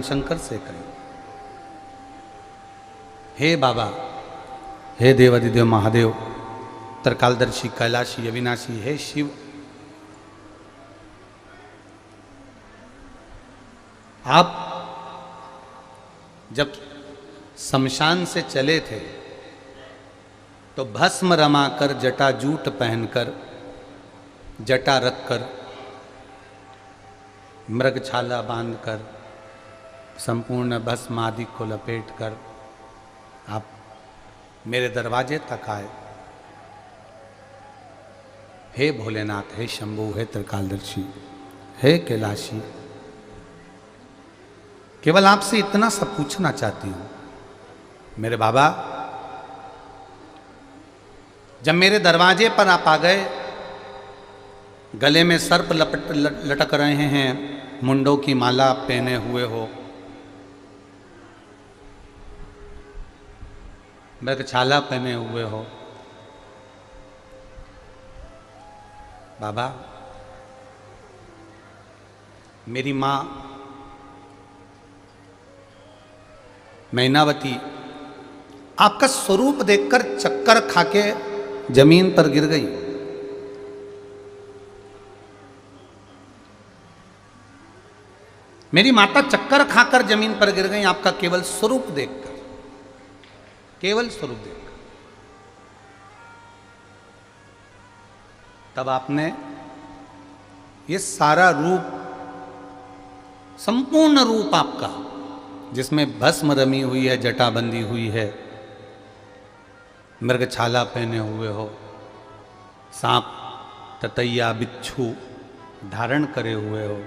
शंकर से करें। हे बाबा, हे देवादिदेव महादेव, त्रिकालदर्शी, कैलाशी, अविनाशी, हे शिव, आप जब शमशान से चले थे तो भस्म रमाकर, जटाजूट पहनकर, जटा रखकर, मृगछाला बांधकर, संपूर्ण भस्म आदि को लपेटकर आप मेरे दरवाजे तक आए। हे भोलेनाथ, हे शंभु, हे त्रिकालदर्शी, हे कैलाशी, केवल आपसे इतना सा पूछना चाहती हूं मेरे बाबा, जब मेरे दरवाजे पर आप आ गए, गले में सर्प लटक रहे हैं, मुंडों की माला पहने हुए हो, मृगछाला पहने हुए हो, बाबा मेरी माँ मैनावती आपका स्वरूप देखकर चक्कर खाके जमीन पर गिर गई। मेरी माता चक्कर खाकर जमीन पर गिर गई आपका केवल स्वरूप देखकर, केवल स्वरूप देखकर। तब आपने ये सारा रूप, संपूर्ण रूप आपका, जिसमें भस्म रमी हुई है, जटा बंदी हुई है, मृगछाला पहने हुए हो, सांप, ततैया, बिच्छू धारण करे हुए हो,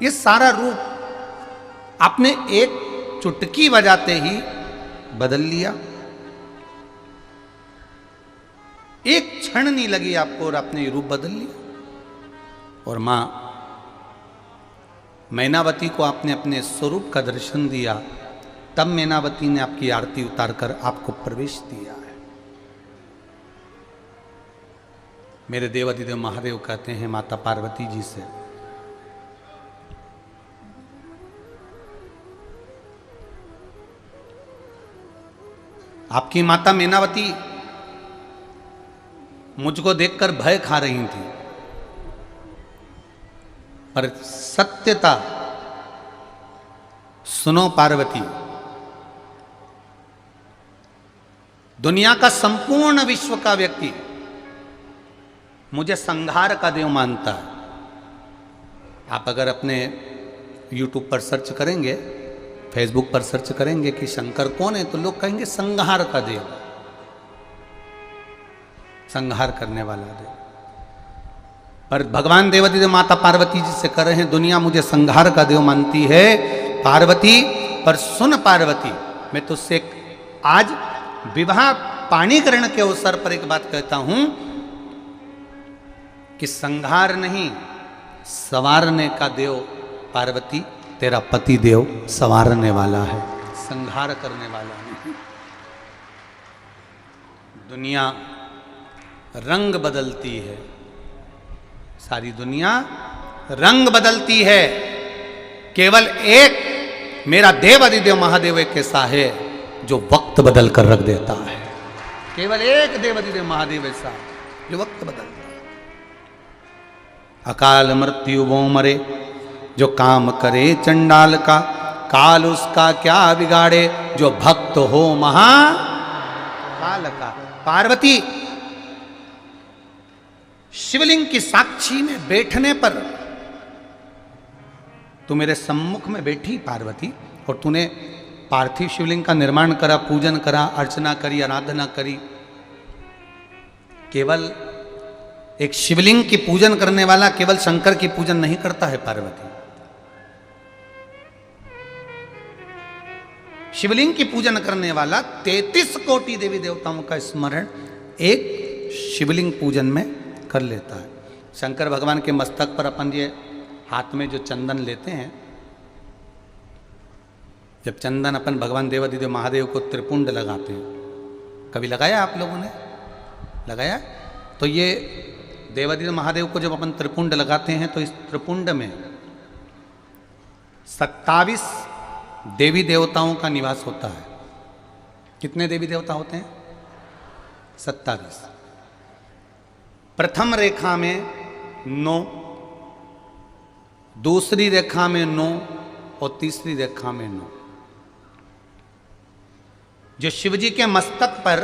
ये सारा रूप आपने एक चुटकी बजाते ही बदल लिया। एक क्षण नहीं लगी आपको और आपने ये रूप बदल लिया। और मां मैनावती को आपने अपने स्वरूप का दर्शन दिया, तब मैनावती ने आपकी आरती उतारकर आपको प्रवेश दिया है। मेरे देवादिदेव महादेव कहते हैं माता पार्वती जी से, आपकी माता मैनावती मुझको देखकर भय खा रही थी, पर सत्यता सुनो पार्वती, दुनिया का संपूर्ण विश्व का व्यक्ति मुझे संहार का देव मानता है। आप अगर अपने YouTube पर सर्च करेंगे, फेसबुक पर सर्च करेंगे कि शंकर कौन है, तो लोग कहेंगे संहार का देव, संहार करने वाला देव। पर भगवान देवादिदेव माता पार्वती जी से कह रहे हैं, दुनिया मुझे संहार का देव मानती है पार्वती, पर सुन पार्वती, मैं तुझसे आज विवाह पाणीकरण के अवसर पर एक बात कहता हूं कि संहार नहीं, संवारने का देव पार्वती, तेरा पति देव संवारने वाला है, संहार करने वाला नहीं। दुनिया रंग बदलती है, सारी दुनिया रंग बदलती है, केवल एक मेरा देवादिदेव महादेव एक ऐसा है जो वक्त बदल कर रख देता है। केवल एक देवादिदेव महादेव ऐसा जो वक्त बदलता है। अकाल मृत्यु वो मरे, जो काम करे चंडाल का, काल उसका क्या बिगाड़े, जो भक्त हो महाकाल का। पार्वती, शिवलिंग की साक्षी में बैठने पर तू मेरे सम्मुख में बैठी पार्वती, और तूने पार्थिव शिवलिंग का निर्माण करा, पूजन करा, अर्चना करी, आराधना करी। केवल एक शिवलिंग की पूजन करने वाला केवल शंकर की पूजन नहीं करता है पार्वती। शिवलिंग की पूजन करने वाला 33 कोटि देवी देवताओं का स्मरण एक शिवलिंग पूजन में कर लेता है। शंकर भगवान के मस्तक पर अपन ये हाथ में जो चंदन लेते हैं, जब चंदन अपन भगवान देवादिदेव महादेव को त्रिपुंड लगाते हैं, कभी लगाया आप लोगों ने? लगाया? तो ये देवादिदेव महादेव को जब अपन त्रिपुंड लगाते हैं तो इस त्रिपुंड में 27 देवी देवताओं का निवास होता है। कितने देवी देवता होते हैं? 27। प्रथम रेखा में 9, दूसरी रेखा में 9 और तीसरी रेखा में 9। जो शिवजी के मस्तक पर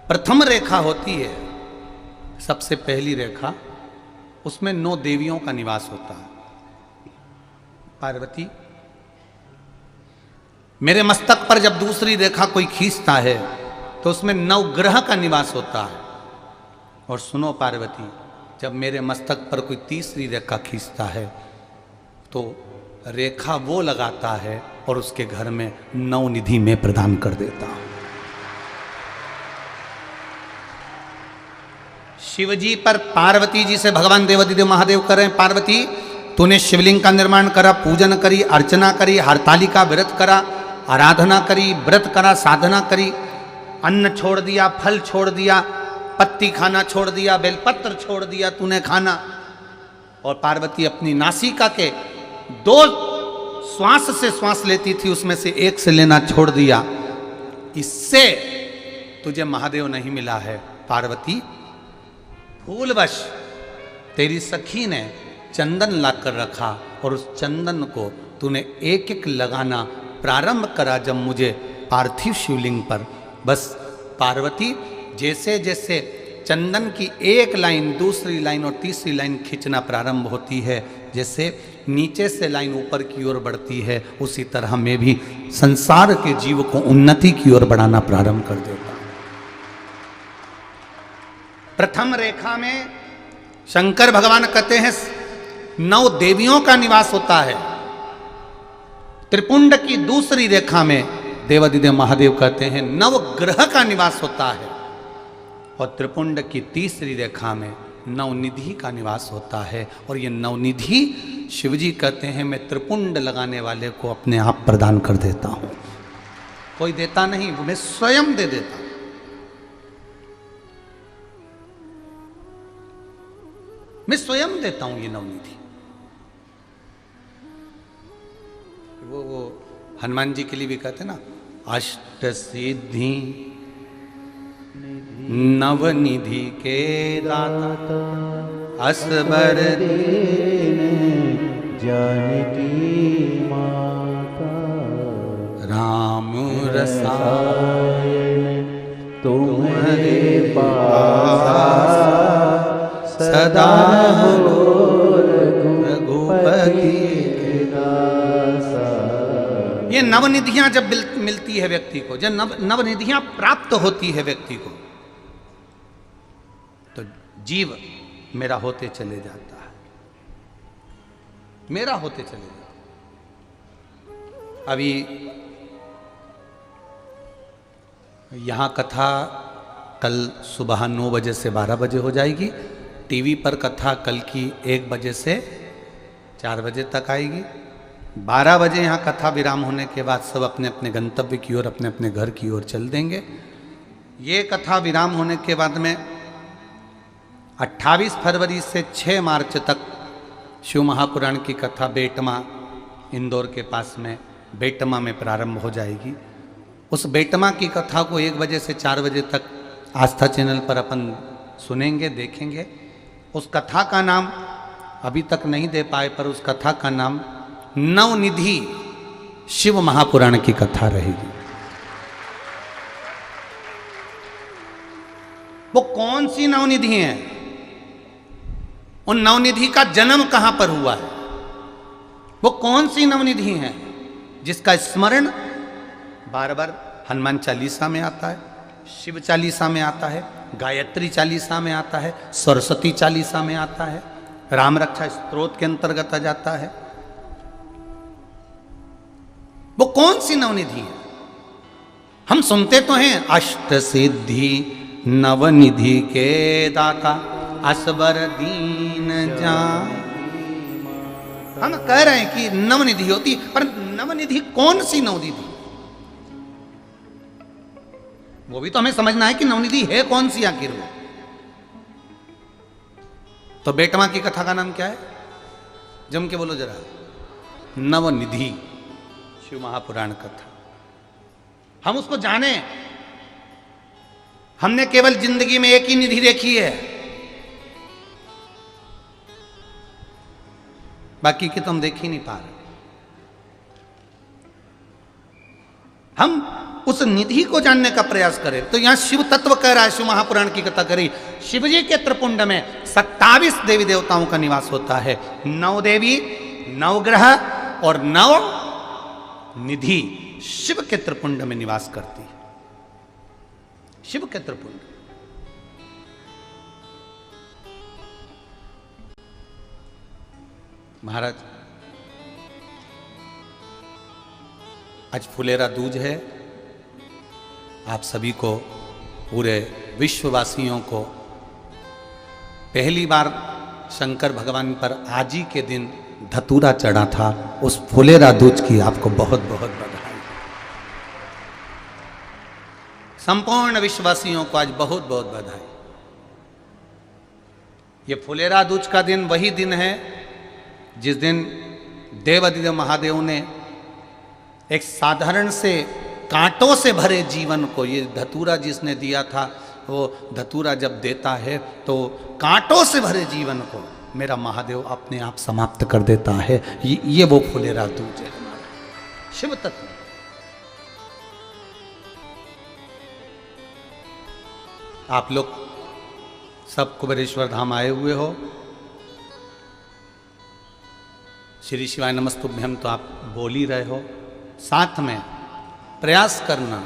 प्रथम रेखा होती है, सबसे पहली रेखा, उसमें 9 देवियों का निवास होता है। पार्वती, मेरे मस्तक पर जब दूसरी रेखा कोई खींचता है तो उसमें 9 ग्रह का निवास होता है। और सुनो पार्वती, जब मेरे मस्तक पर कोई तीसरी रेखा खींचता है तो रेखा वो लगाता है और उसके घर में 9 निधि में प्रदान कर देता हूं। शिवजी पर पार्वती जी से भगवान देवादिदेव महादेव कर रहे हैं, पार्वती तूने शिवलिंग का निर्माण करा, पूजन करी, अर्चना करी, हरतालिका व्रत करा, आराधना करी, व्रत करा, साधना करी, अन्न छोड़ दिया, फल छोड़ दिया, पत्ती खाना छोड़ दिया, बेलपत्र छोड़ दिया तूने खाना। और पार्वती अपनी नासिका के 2 श्वास से श्वास लेती थी, उसमें से 1 से लेना छोड़ दिया। इससे तुझे महादेव नहीं मिला है पार्वती। फूलवश तेरी सखी ने चंदन लाकर रखा और उस चंदन को तूने एक एक लगाना प्रारंभ करा जब मुझे पार्थिव शिवलिंग पर। बस पार्वती, जैसे जैसे चंदन की एक लाइन, दूसरी लाइन और तीसरी लाइन खींचना प्रारंभ होती है, जैसे नीचे से लाइन ऊपर की ओर बढ़ती है, उसी तरह मैं भी संसार के जीव को उन्नति की ओर बढ़ाना प्रारंभ कर देता हूं। प्रथम रेखा में शंकर भगवान कहते हैं 9 देवियों का निवास होता है। त्रिपुंड की दूसरी रेखा में देवादिदेव महादेव कहते हैं 9 ग्रह का निवास होता है। और त्रिपुंड की तीसरी रेखा में 9 निधि का निवास होता है। और ये 9 निधि शिवजी कहते हैं मैं त्रिपुंड लगाने वाले को अपने आप प्रदान कर देता हूं। कोई देता नहीं, मैं स्वयं दे देता हूं। मैं स्वयं देता हूं ये 9 निधि। वो हनुमान जी के लिए भी कहते हैं ना, अष्ट सिद्धि नवनिधि के दाता, असबर दीन जानकी माता, राम रसायन तुम्हारे पास सदा हो रघुपति। ये नवनिधियां जब मिलती है व्यक्ति को, जब नवनिधियां प्राप्त होती है व्यक्ति को, तो जीव मेरा होते चले जाता है, मेरा होते चले जाता है। अभी यहां कथा कल सुबह 9 बजे से 12 बजे हो जाएगी। टीवी पर कथा कल की 1 बजे से 4 बजे तक आएगी। 12 बजे यहाँ कथा विराम होने के बाद सब अपने अपने गंतव्य की ओर, अपने अपने घर की ओर चल देंगे। ये कथा विराम होने के बाद में 28 फरवरी से 6 मार्च तक शिव महापुराण की कथा बेटमा, इंदौर के पास में बेटमा में प्रारंभ हो जाएगी। उस बेटमा की कथा को 1 बजे से 4 बजे तक आस्था चैनल पर अपन सुनेंगे, देखेंगे। उस कथा का नाम अभी तक नहीं दे पाए, पर उस कथा का नाम नवनिधि शिव महापुराण की कथा रहेगी। वो कौन सी नवनिधि है? उन नवनिधि का जन्म कहां पर हुआ है? वो कौन सी नवनिधि है जिसका स्मरण बार बार हनुमान चालीसा में आता है, शिव चालीसा में आता है, गायत्री चालीसा में आता है, सरस्वती चालीसा में आता है, राम रक्षा स्तोत्र के अंतर्गत आ जाता है? वो कौन सी नवनिधि है? हम सुनते तो हैं अष्ट सिद्धि नवनिधि के दाता, असबर दीन जान। हम कह रहे हैं कि नवनिधि होती, पर नवनिधि कौन सी नवनिधि? वो भी तो हमें समझना है कि नवनिधि है कौन सी आखिर वो। तो बेटमा की कथा का नाम क्या है? जम के बोलो जरा। नवनिधि शिव महापुराण कथा, हम उसको जाने। हमने केवल जिंदगी में एक ही निधि देखी है, बाकी की तो हम देख ही नहीं पा रहे। हम उस निधि को जानने का प्रयास करें। तो यहां शिव तत्व कह रहा है, शिव महापुराण की कथा करी। शिव जी के त्रिपुंड में 27 देवी देवताओं का निवास होता है। 9 देवी, 9 ग्रह और 9 निधि शिव के त्रिपुंड में निवास करती है। शिव के त्रिपुंड। महाराज, आज फुलेरा दूज है। आप सभी को, पूरे विश्ववासियों को पहली बार शंकर भगवान पर आज ही के दिन धतूरा चढ़ा था, उस फुलेरा दूज की आपको बहुत बहुत बधाई। संपूर्ण विश्ववासियों को आज बहुत बहुत बधाई। ये फुलेरा दूज का दिन वही दिन है जिस दिन देवादिदेव महादेव ने एक साधारण से कांटों से भरे जीवन को, ये धतूरा जिसने दिया था, वो धतूरा जब देता है तो कांटों से भरे जीवन को मेरा महादेव अपने आप समाप्त कर देता है। ये वो फुलेरा दूज है हमारा शिव तत्व। आप लोग सब कुबेरेश्वर धाम आए हुए हो। श्री शिवाय नमस्तुभ्यम तो आप बोल ही रहे हो। साथ में प्रयास करना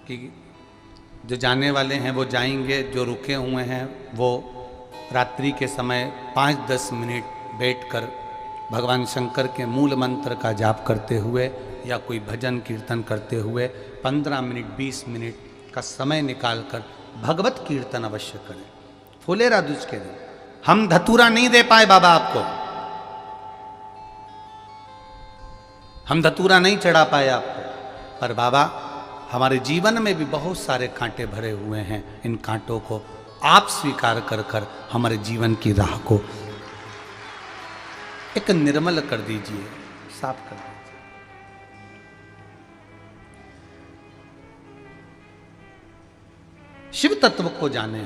कि जो जाने वाले हैं वो जाएंगे, जो रुके हुए हैं वो रात्रि के समय 5-10 मिनट बैठकर भगवान शंकर के मूल मंत्र का जाप करते हुए या कोई भजन कीर्तन करते हुए 15 मिनट 20 मिनट का समय निकालकर भगवत कीर्तन अवश्य करें। फुलेरा दूज के दिन हम धतूरा नहीं दे पाए बाबा आपको, हम धतूरा नहीं चढ़ा पाए आपको, पर बाबा हमारे जीवन में भी बहुत सारे कांटे भरे हुए हैं। इन कांटों को आप स्वीकार कर कर हमारे जीवन की राह को एक निर्मल कर दीजिए, साफ कर दीजिए। शिव तत्व को जाने।